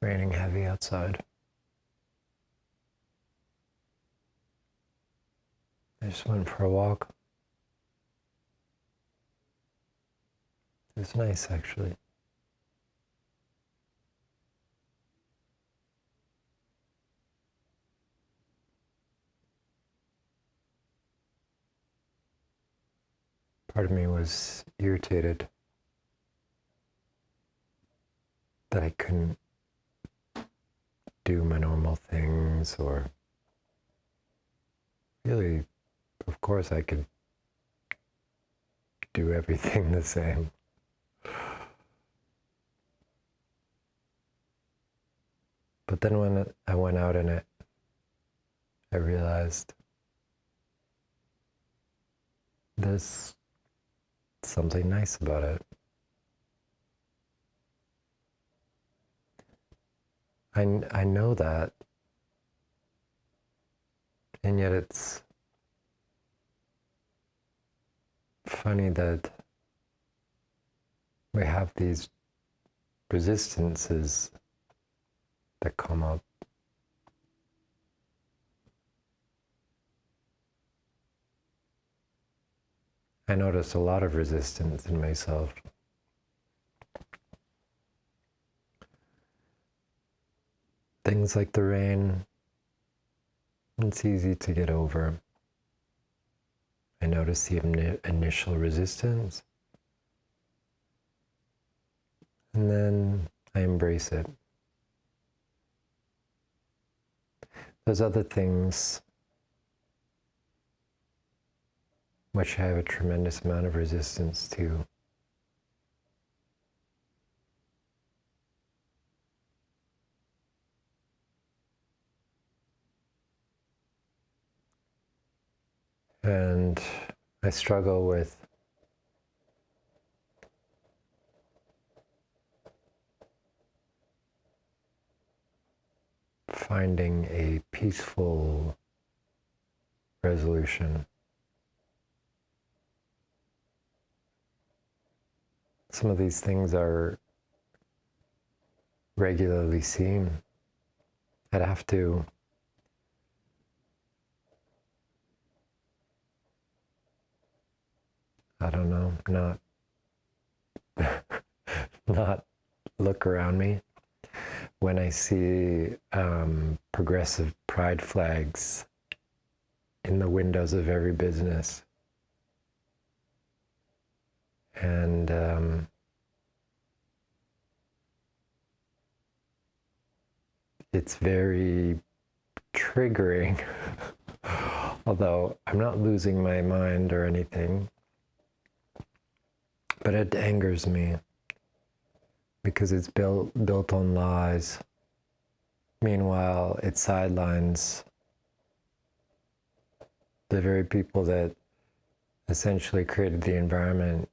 raining heavy outside. I just went for a walk. It was nice, actually. Part of me was irritated that I couldn't do my normal things, or really, of course, I could do everything the same. But then when I went out in it, I realized there's something nice about it. I know that, and yet it's funny that we have these resistances that come up. I notice a lot of resistance in myself. Things like the rain, it's easy to get over. I notice the initial resistance, and then I embrace it. There's other things which I have a tremendous amount of resistance to. And I struggle with finding a peaceful resolution. Some of these things are regularly seen. I'd have to not look around me when I see progressive pride flags in the windows of every business. And it's very triggering, although I'm not losing my mind or anything, but it angers me because it's built on lies. Meanwhile, it sidelines the very people that essentially created the environment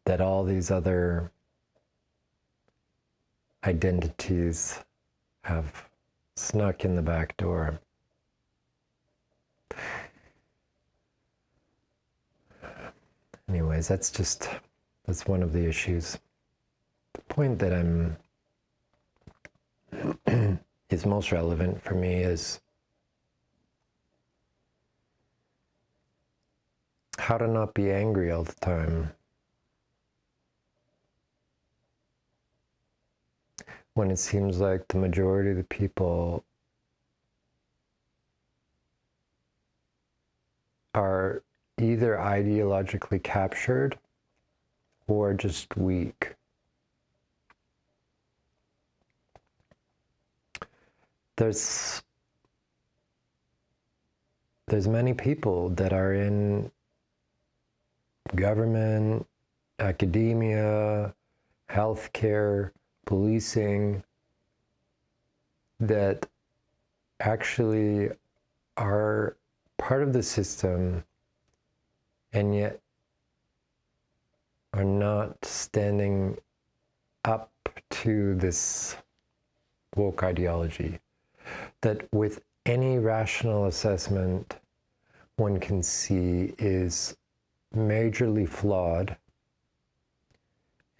that all these other identities have snuck in the back door. Anyways, that's one of the issues. The point that is most relevant for me is how to not be angry all the time. When it seems like the majority of the people are either ideologically captured or just weak. There's many people that are in government, academia, healthcare, policing, that actually are part of the system and yet are not standing up to this woke ideology that with any rational assessment one can see is majorly flawed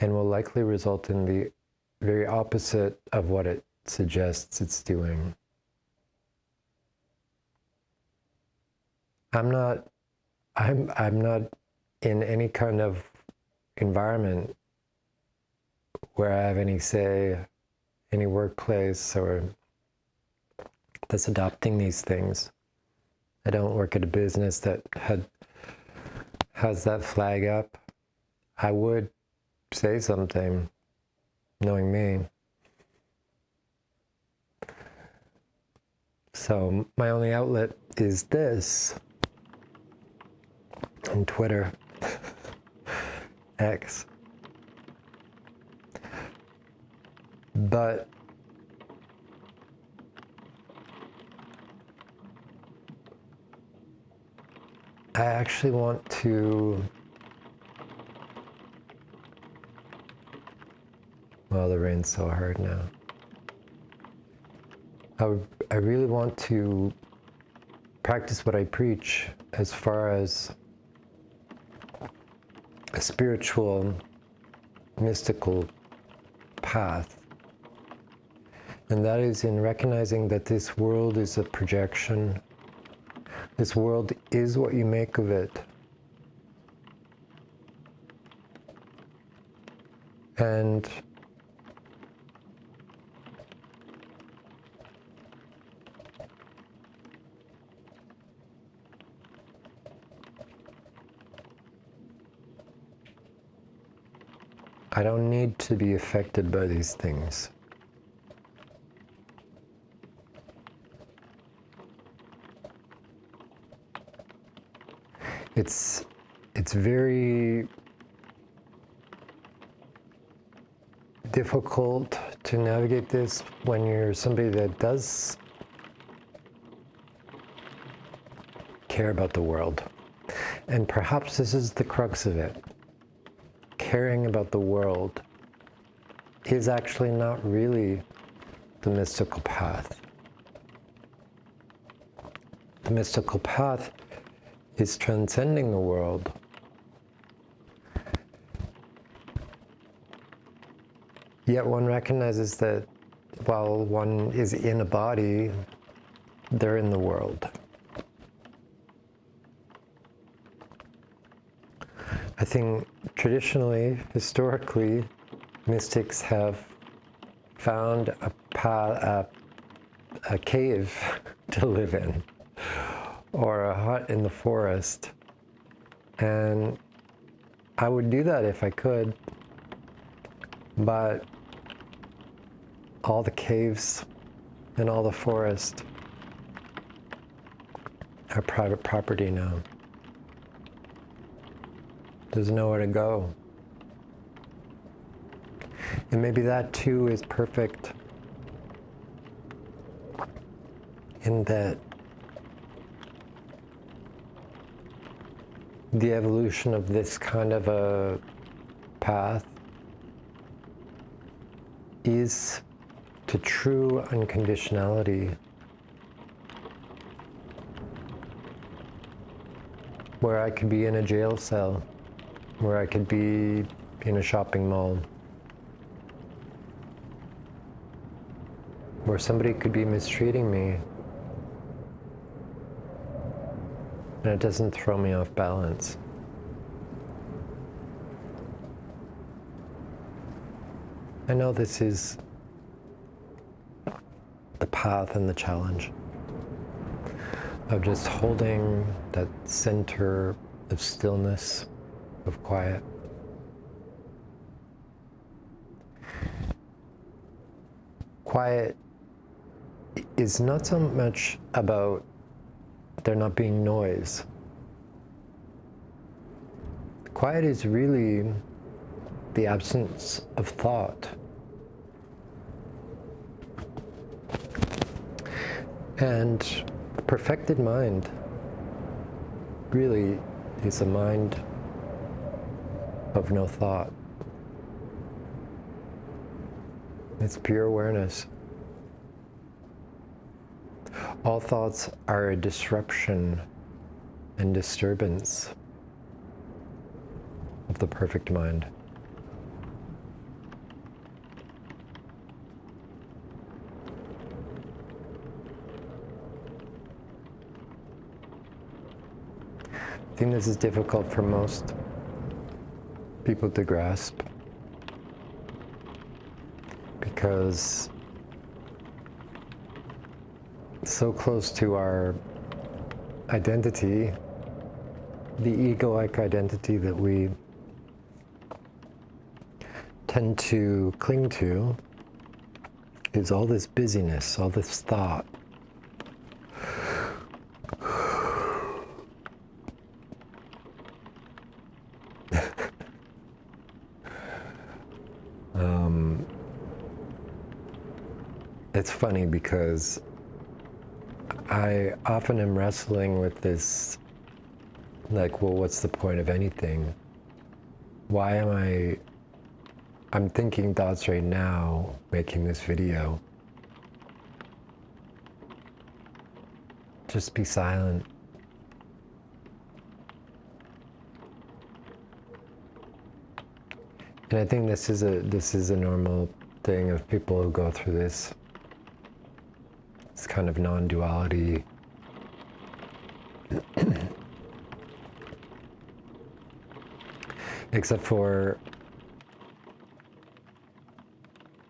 and will likely result in the very opposite of what it suggests it's doing. I'm not in any kind of environment where I have any say, any workplace or that's adopting these things. I don't work at a business that has that flag up. I would say something, knowing me. So my only outlet is this, and Twitter, X. But I actually want to, well, the rain's so hard now. I really want to practice what I preach as far as a spiritual, mystical path. And that is in recognizing that this world is a projection. This world is what you make of it. And I don't need to be affected by these things. It's very difficult to navigate this when you're somebody that does care about the world. And perhaps this is the crux of it. Caring about the world is actually not really the mystical path. The mystical path is transcending the world. Yet one recognizes that while one is in a body, they're in the world. I think traditionally, historically, mystics have found a cave to live in, or a hut in the forest. And I would do that if I could, but all the caves and all the forest are private property now. There's nowhere to go. And maybe that too is perfect in that the evolution of this kind of a path is to true unconditionality, where I could be in a jail cell, where I could be in a shopping mall, where somebody could be mistreating me, and it doesn't throw me off balance. I know this is the path and the challenge of just holding that center of stillness, of quiet. Quiet is not so much about there not being noise. Quiet is really the absence of thought. And a perfected mind really is a mind of no thought. It's pure awareness. All thoughts are a disruption and disturbance of the perfect mind. think this is difficult for most people to grasp, because it's so close to our identity, the egoic identity that we tend to cling to, is all this busyness, all this thought. It's funny because I often am wrestling with this, like, well, what's the point of anything? Why am I'm thinking thoughts right now, making this video. Just be silent. And I think this is a normal thing of people who go through this. It's kind of non-duality. Except for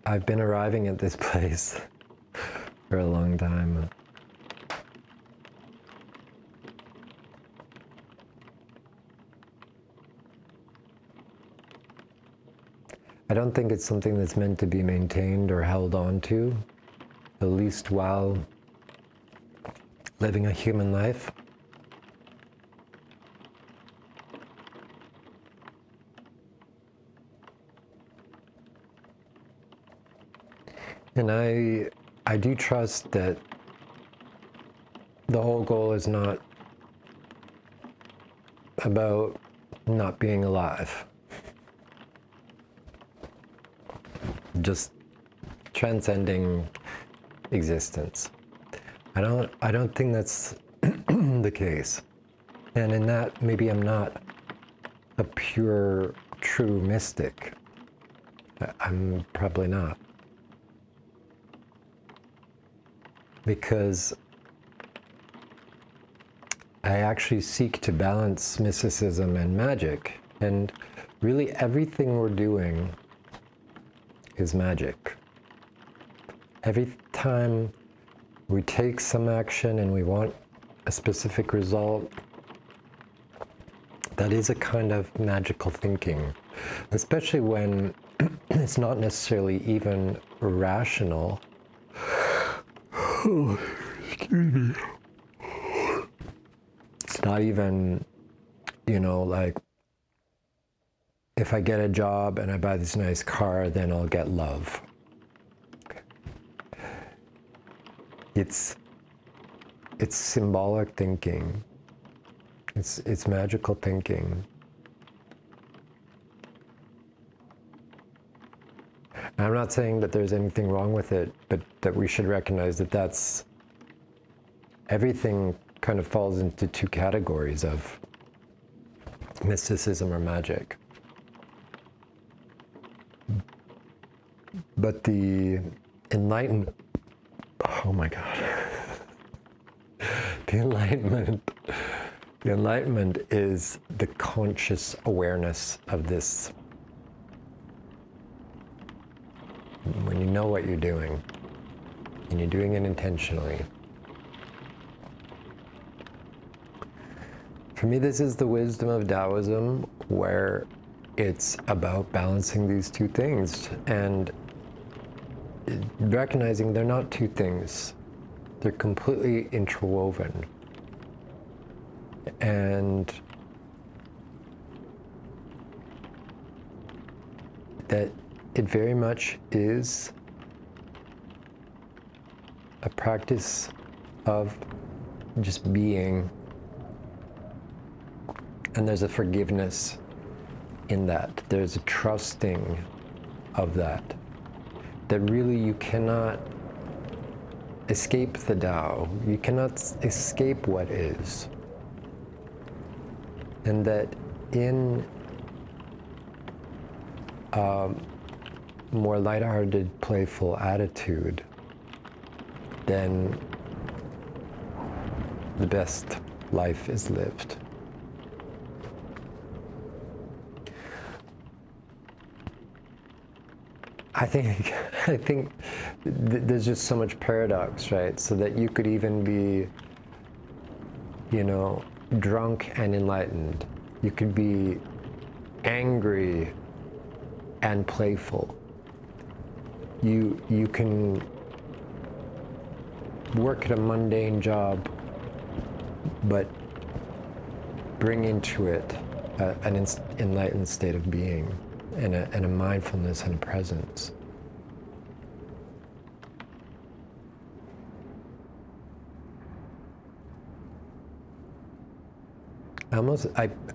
I've been arriving at this place for a long time. I don't think it's something that's meant to be maintained or held on to, at least while living a human life. And I do trust that the whole goal is not about not being alive. Just transcending existence. I don't think that's the case. And in that, maybe I'm not a pure, true mystic. I'm probably not. Because I actually seek to balance mysticism and magic. And really everything we're doing is magic. Every time we take some action and we want a specific result, that is a kind of magical thinking, especially when it's not necessarily even rational. Oh, excuse me. It's not even, like, if I get a job and I buy this nice car, then I'll get love. It's symbolic thinking. It's magical thinking. And I'm not saying that there's anything wrong with it, but that we should recognize that that's everything kind of falls into two categories of mysticism or magic. But the enlightenment, oh my God, the enlightenment is the conscious awareness of this. When you know what you're doing, and you're doing it intentionally. For me, this is the wisdom of Taoism, where it's about balancing these two things and recognizing they're not two things. They're completely interwoven. And that it very much is a practice of just being. And there's a forgiveness in that. There's a trusting of that. That really you cannot escape the Tao. You cannot escape what is. And that in more lighthearted, playful attitude, then the best life is lived. I think there's just so much paradox, right? So that you could even be, drunk and enlightened. You could be angry and playful. You can work at a mundane job, but bring into it an enlightened state of being and a mindfulness and a presence.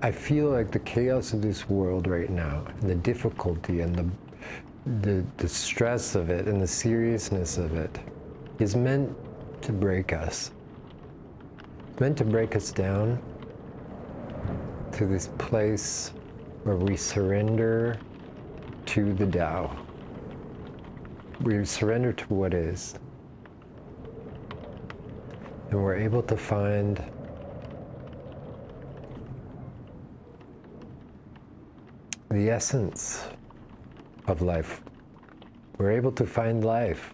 I feel like the chaos of this world right now, and the difficulty and the stress of it and the seriousness of it is meant to break us. It's meant to break us down to this place where we surrender to the Tao. We surrender to what is. And we're able to find the essence of life. We're able to find life.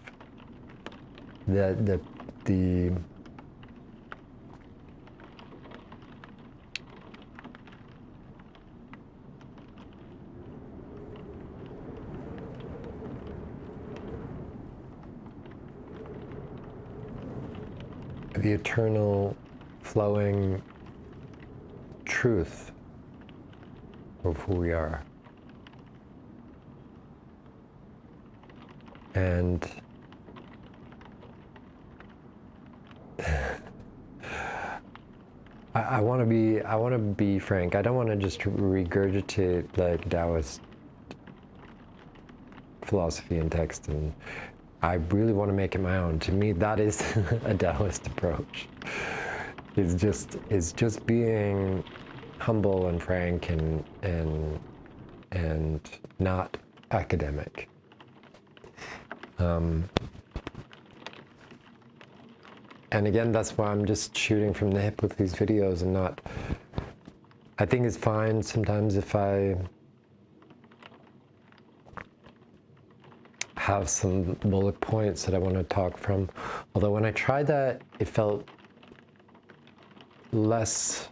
The eternal flowing truth of who we are. And I want to be frank. I don't want to just regurgitate like Taoist philosophy and text, and I really want to make it my own. To me, that is a Taoist approach. It's just being humble and frank and not academic. And again, that's why I'm just shooting from the hip with these videos and not. I think it's fine sometimes if I have some bullet points that I want to talk from. Although when I tried that, it felt less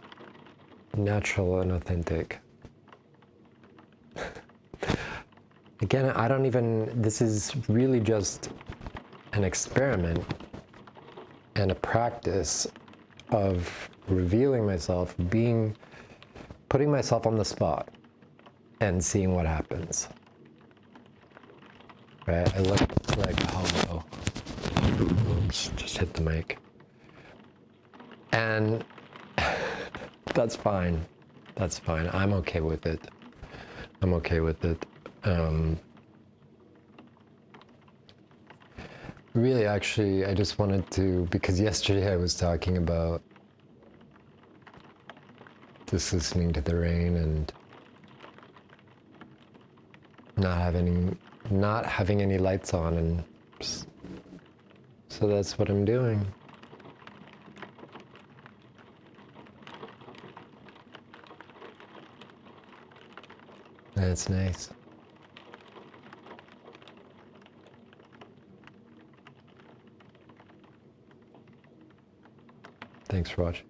natural and authentic. Again, this is really just an experiment and a practice of revealing myself, putting myself on the spot and seeing what happens. Right? I look like a hobo. Oops, just hit the mic. And that's fine. That's fine. I'm okay with it. Really, actually, I just wanted to, because yesterday I was talking about just listening to the rain and not having any lights on, and so that's what I'm doing. And it's nice. Thanks for watching.